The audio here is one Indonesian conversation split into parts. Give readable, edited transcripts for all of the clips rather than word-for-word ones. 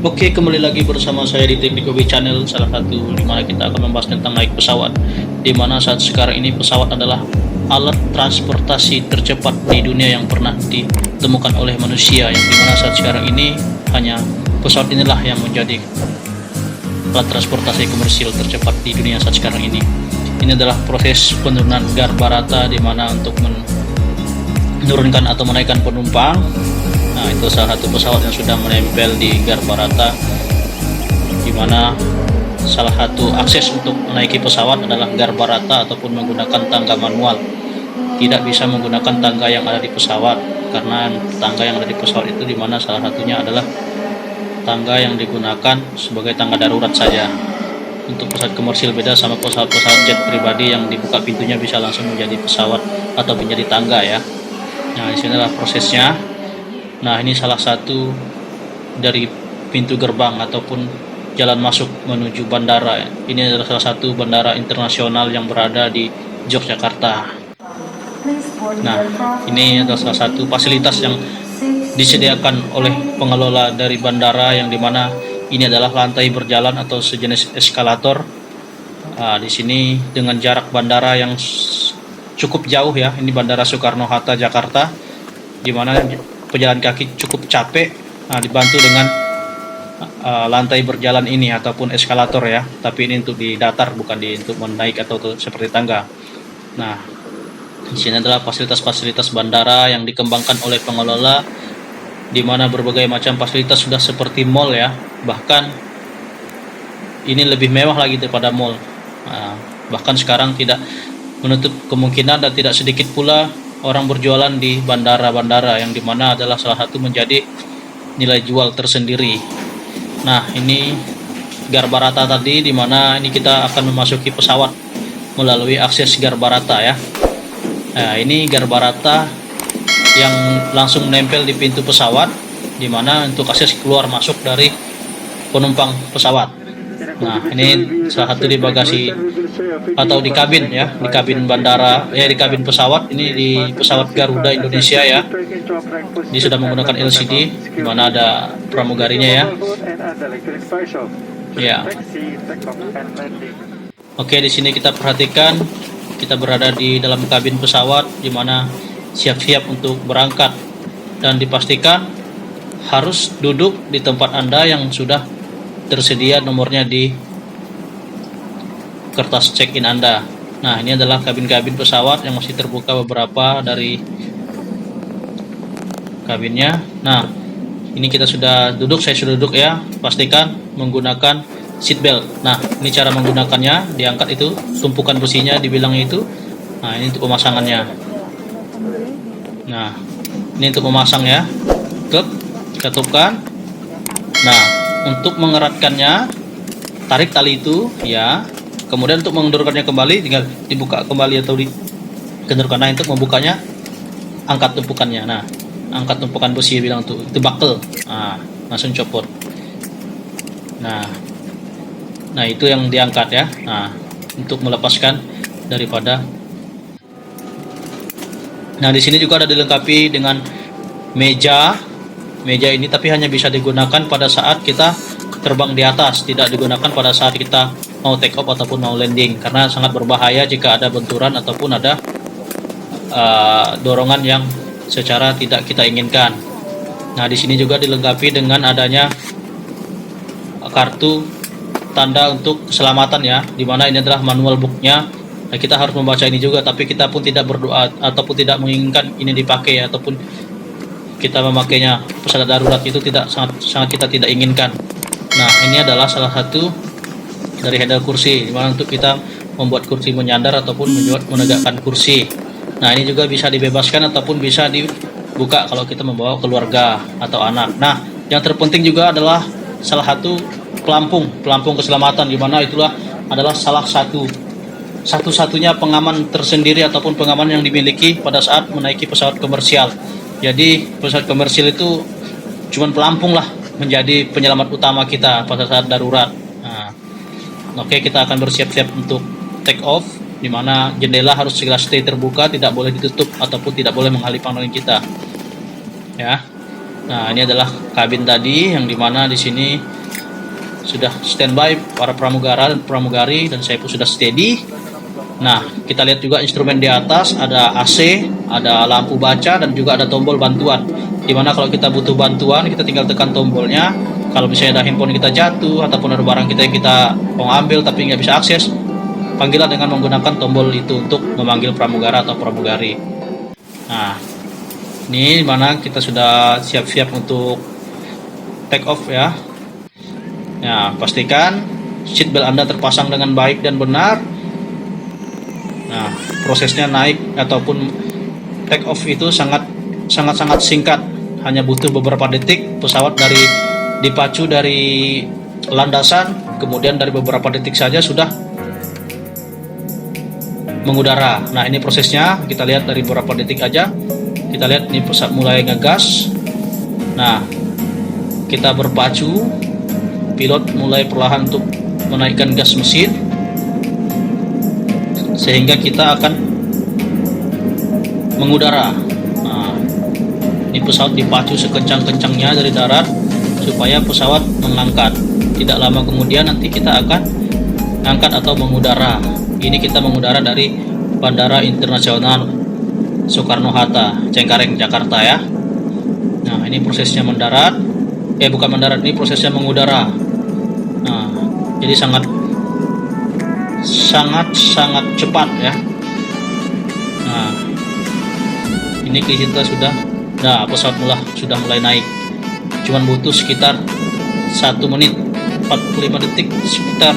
Oke, kembali lagi bersama saya di Teknik Hobi Channel, salah satu di mana kita akan membahas tentang naik pesawat. Di mana saat sekarang ini pesawat adalah alat transportasi tercepat di dunia yang pernah ditemukan oleh manusia. Yang dimana saat sekarang ini hanya pesawat inilah yang menjadi alat transportasi komersil tercepat di dunia saat sekarang ini. Ini adalah proses penurunan Garbarata di mana untuk menurunkan atau menaikkan penumpang. Nah, itu salah satu pesawat yang sudah menempel di Garbarata, di mana salah satu akses untuk menaiki pesawat adalah Garbarata ataupun menggunakan tangga manual. Tidak bisa menggunakan tangga yang ada di pesawat, karena tangga yang ada di pesawat itu di mana salah satunya adalah tangga yang digunakan sebagai tangga darurat saja. Untuk pesawat komersil beda sama pesawat-pesawat jet pribadi yang dibuka pintunya bisa langsung menjadi pesawat atau menjadi tangga ya. Nah, di sini adalah prosesnya. Nah, ini salah satu dari pintu gerbang ataupun jalan masuk menuju bandara. Ini adalah salah satu bandara internasional yang berada di Yogyakarta. Nah, ini adalah salah satu fasilitas yang disediakan oleh pengelola dari bandara, yang dimana ini adalah lantai berjalan atau sejenis eskalator. Nah, di sini dengan jarak bandara yang cukup jauh ya. Ini Bandara Soekarno-Hatta Jakarta, di mana pejalan kaki cukup capek. Nah, dibantu dengan lantai berjalan ini ataupun eskalator ya, tapi ini untuk di datar, bukan untuk menaik atau seperti tangga. Nah, di sini adalah fasilitas-fasilitas bandara yang dikembangkan oleh pengelola, di mana berbagai macam fasilitas sudah seperti mall ya, bahkan ini lebih mewah lagi daripada mall. Nah, bahkan sekarang tidak menutup kemungkinan dan tidak sedikit pula orang berjualan di bandara-bandara, yang dimana adalah salah satu menjadi nilai jual tersendiri. Nah, ini Garbarata tadi, dimana ini kita akan memasuki pesawat melalui akses Garbarata ya. Nah, ini Garbarata yang langsung menempel di pintu pesawat, dimana untuk akses keluar masuk dari penumpang pesawat. Nah, ini salah satu di bagasi atau di kabin ya, di kabin bandara ya, di kabin pesawat. Ini di pesawat Garuda Indonesia ya. Ini sudah menggunakan LCD, di mana ada pramugarinya ya. Ya. Oke, di sini kita perhatikan kita berada di dalam kabin pesawat, di mana siap-siap untuk berangkat, dan dipastikan harus duduk di tempat Anda yang sudah tersedia nomornya di kertas check-in Anda. Nah, ini adalah kabin-kabin pesawat yang masih terbuka beberapa dari kabinnya. Nah, ini kita sudah duduk, saya sudah duduk ya. Pastikan menggunakan seat belt. Nah, ini cara menggunakannya, diangkat itu tumpukan besinya dibilangnya itu. Nah, ini untuk pemasangannya. Nah, ini untuk memasang ya. Kita tutupkan. Nah, untuk mengeratkannya, tarik tali itu ya. Kemudian untuk mengendurkannya kembali, tinggal dibuka kembali atau dikendurkan. Nah, untuk membukanya, angkat tumpukannya. Nah, angkat tumpukan besi, bilang tuh itu buckle. Nah, langsung copot. Nah, itu yang diangkat ya. Nah, untuk melepaskan daripada. Nah, di sini juga ada dilengkapi dengan meja. Meja ini tapi hanya bisa digunakan pada saat kita terbang di atas, tidak digunakan pada saat kita mau take off ataupun mau landing, karena sangat berbahaya jika ada benturan ataupun ada dorongan yang secara tidak kita inginkan. Nah, di sini juga dilengkapi dengan adanya kartu tanda untuk keselamatan ya, dimana ini adalah manual booknya. Nah, kita harus membaca ini juga, tapi kita pun tidak berdoa ataupun tidak menginginkan ini dipakai ataupun kita memakainya pesawat darurat, itu sangat kita tidak inginkan. Nah, ini adalah salah satu dari handle kursi, dimana untuk kita membuat kursi menyandar ataupun menegakkan kursi. Nah, ini juga bisa dibebaskan ataupun bisa dibuka kalau kita membawa keluarga atau anak. Nah, yang terpenting juga adalah salah satu pelampung keselamatan, dimana itulah adalah salah satu-satunya pengaman tersendiri ataupun pengaman yang dimiliki pada saat menaiki pesawat komersial. Jadi pesawat komersil itu cuman pelampung lah, menjadi penyelamat utama kita pada saat darurat. Nah, oke, kita akan bersiap-siap untuk take off, di mana jendela harus segera stay terbuka, tidak boleh ditutup ataupun tidak boleh menghalang pandangan kita. Ya. Nah, ini adalah kabin tadi, yang dimana di sini sudah standby para pramugara dan pramugari, dan saya pun sudah steady. Nah, kita lihat juga instrumen di atas, ada AC, ada lampu baca, dan juga ada tombol bantuan. Dimana kalau kita butuh bantuan, kita tinggal tekan tombolnya. Kalau misalnya ada handphone kita jatuh, ataupun ada barang kita yang kita mau ambil tapi nggak bisa akses, panggillah dengan menggunakan tombol itu untuk memanggil pramugara atau pramugari. Nah, ini dimana kita sudah siap-siap untuk take off ya. Nah, pastikan seatbelt Anda terpasang dengan baik dan benar. Nah, prosesnya naik ataupun take off itu sangat singkat, hanya butuh beberapa detik. Pesawat dari dipacu dari landasan, kemudian dari beberapa detik saja sudah mengudara. Nah, ini prosesnya, kita lihat dari beberapa detik aja. Kita lihat ini pesawat mulai ngegas. Nah, kita berpacu, pilot mulai perlahan untuk menaikkan gas mesin, sehingga kita akan mengudara. Nah, ini pesawat dipacu sekencang-kencangnya dari darat supaya pesawat mengangkat. Tidak lama kemudian nanti kita akan angkat atau mengudara. Ini kita mengudara dari Bandara Internasional Soekarno-Hatta, Cengkareng, Jakarta ya. Nah, ini prosesnya mendarat. Bukan mendarat, ini prosesnya mengudara. Nah, jadi sangat cepat ya. Nah, ini kita sudah, pesawat sudah mulai naik. Cuman butuh sekitar 1 menit 45 detik, sekitar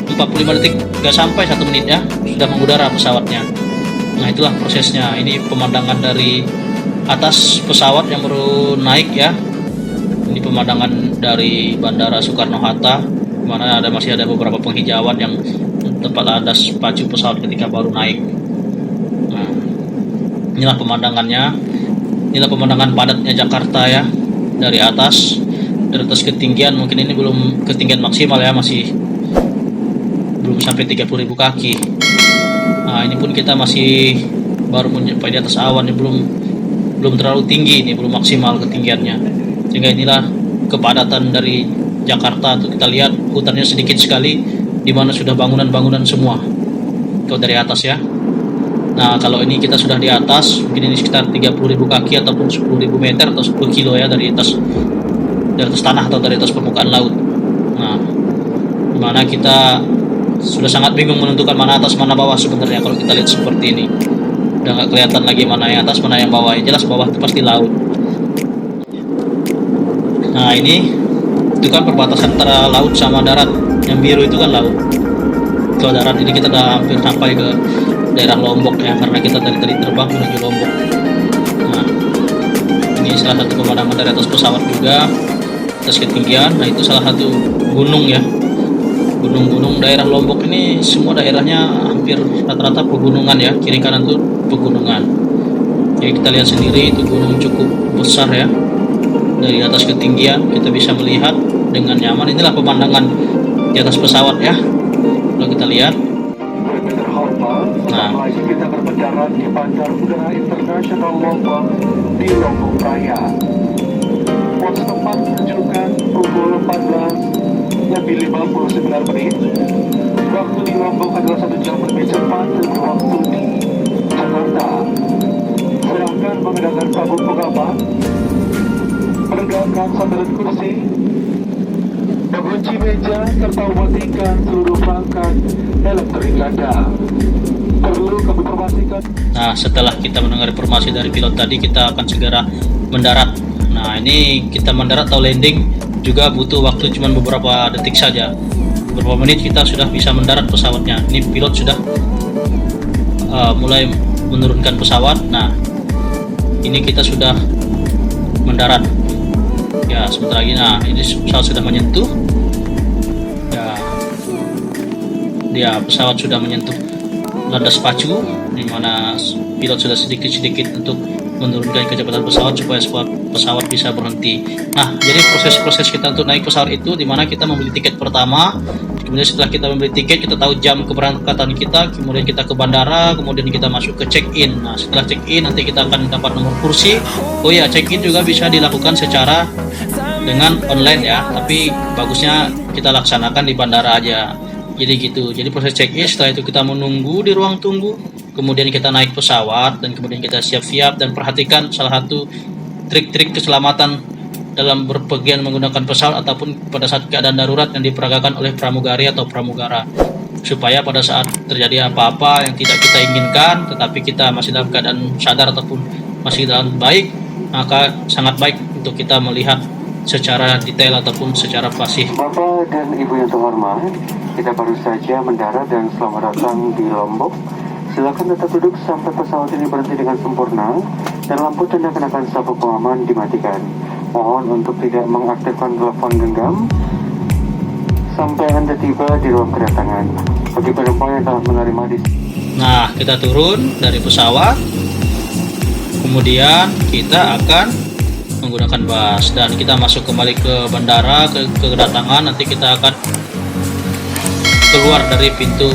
45 detik, gak sampai 1 menit ya, sudah mengudara pesawatnya. Nah, itulah prosesnya. Ini pemandangan dari atas pesawat yang baru naik ya. Ini pemandangan dari Bandara Soekarno-Hatta, mana masih ada beberapa penghijauan yang tempat landas pacu pesawat ketika baru naik. Nah, inilah pemandangannya. Inilah pemandangan padatnya Jakarta ya, dari atas ketinggian. Mungkin ini belum ketinggian maksimal ya, masih belum sampai 30.000 kaki. Nah, ini pun kita masih baru mencapai di atas awan, ini belum terlalu tinggi, ini belum maksimal ketinggiannya. Sehingga inilah kepadatan dari Jakarta. Tuh kita lihat hutannya sedikit sekali, di mana sudah bangunan-bangunan semua. Kalau dari atas ya. Nah, kalau ini kita sudah di atas, mungkin ini sekitar 30.000 kaki ataupun 10.000 meter atau 10 kilo ya, dari atas tanah atau dari atas permukaan laut. Nah, dimana kita sudah sangat bingung menentukan mana atas mana bawah sebenarnya kalau kita lihat seperti ini. Udah nggak kelihatan lagi mana yang atas mana yang bawah. Yang jelas bawah itu pasti laut. Nah, ini itu kan perbatasan antara laut sama darat. Yang biru itu kan laut. Kalau darat ini kita udah hampir sampai ke daerah Lombok ya, karena kita tadi terbang menuju Lombok. Nah, ini salah satu pemandangan dari atas pesawat juga, atas ketinggian. Nah, itu salah satu gunung ya. Gunung-gunung daerah Lombok ini semua daerahnya hampir rata-rata pegunungan ya, kiri kanan tuh pegunungan. Jadi kita lihat sendiri itu gunung cukup besar ya. Dari atas ketinggian kita bisa melihat dengan nyaman. Inilah pemandangan di atas pesawat ya, kalau kita lihat. Nah, kita berpendarat di Bandar Udara Internasional Lombok di Lombok Raya. Waktu tempat menunjukkan pukul 14:59 menit. Waktu di Lombok adalah 1 jam lebih cepat dari waktu di Jakarta. Sedangkan mengenakan sabuk pengaman, menegakkan sandaran kursi, mengunci meja serta mematikan seluruh perangkat elektronik Anda. Perlu kami informasikan. Nah, setelah kita mendengar informasi dari pilot tadi, kita akan segera mendarat. Nah, ini kita mendarat atau landing juga butuh waktu cuma beberapa detik saja. Beberapa menit kita sudah bisa mendarat pesawatnya. Ini pilot sudah mulai menurunkan pesawat. Nah, ini kita sudah mendarat. Ya, sebentar lagi. Nah, ini pesawat sudah menyentuh. Ya, pesawat sudah menyentuh landas pacu, di mana pilot sudah sedikit-sedikit untuk menurunkan kecepatan pesawat supaya pesawat bisa berhenti. Nah, jadi proses-proses kita untuk naik pesawat itu, di mana kita membeli tiket pertama, kemudian setelah kita membeli tiket, kita tahu jam keberangkatan kita, kemudian kita ke bandara, kemudian kita masuk ke check-in. Nah, setelah check-in nanti kita akan dapat nomor kursi. Oh ya, check-in juga bisa dilakukan secara dengan online ya, tapi bagusnya kita laksanakan di bandara aja. Jadi gitu. Jadi proses check-in, setelah itu kita menunggu di ruang tunggu, kemudian kita naik pesawat dan kemudian kita siap-siap dan perhatikan salah satu trik-trik keselamatan dalam berpergian menggunakan pesawat ataupun pada saat keadaan darurat yang diperagakan oleh pramugari atau pramugara, supaya pada saat terjadi apa-apa yang tidak kita inginkan tetapi kita masih dalam keadaan sadar ataupun masih dalam baik, maka sangat baik untuk kita melihat secara detail ataupun secara fasih. Bapak dan Ibu yang terhormat, kita baru saja mendarat dan selamat datang di Lombok. Silakan tetap duduk sampai pesawat ini berhenti dengan sempurna dan lampu tanda kenakan sabuk pengaman dimatikan. Mohon untuk tidak mengaktifkan telepon genggam sampai Anda tiba di ruang kedatangan. Bagi penumpang yang telah menerima di... Nah, kita turun dari pesawat, kemudian kita akan menggunakan bus dan kita masuk kembali ke bandara, ke kedatangan. Nanti kita akan keluar dari pintu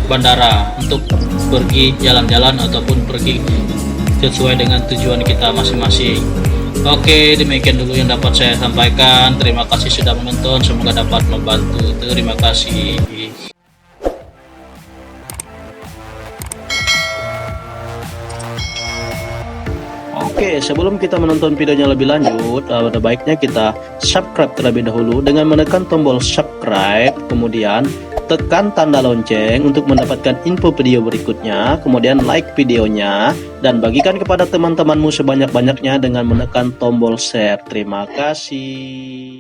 bandara untuk pergi jalan-jalan ataupun pergi sesuai dengan tujuan kita masing-masing. Oke, demikian dulu yang dapat saya sampaikan. Terima kasih sudah menonton, semoga dapat membantu. Terima kasih. Oke, sebelum kita menonton videonya lebih lanjut, ada baiknya kita subscribe terlebih dahulu dengan menekan tombol subscribe, kemudian tekan tanda lonceng untuk mendapatkan info video berikutnya, kemudian like videonya, dan bagikan kepada teman-temanmu sebanyak-banyaknya dengan menekan tombol share. Terima kasih.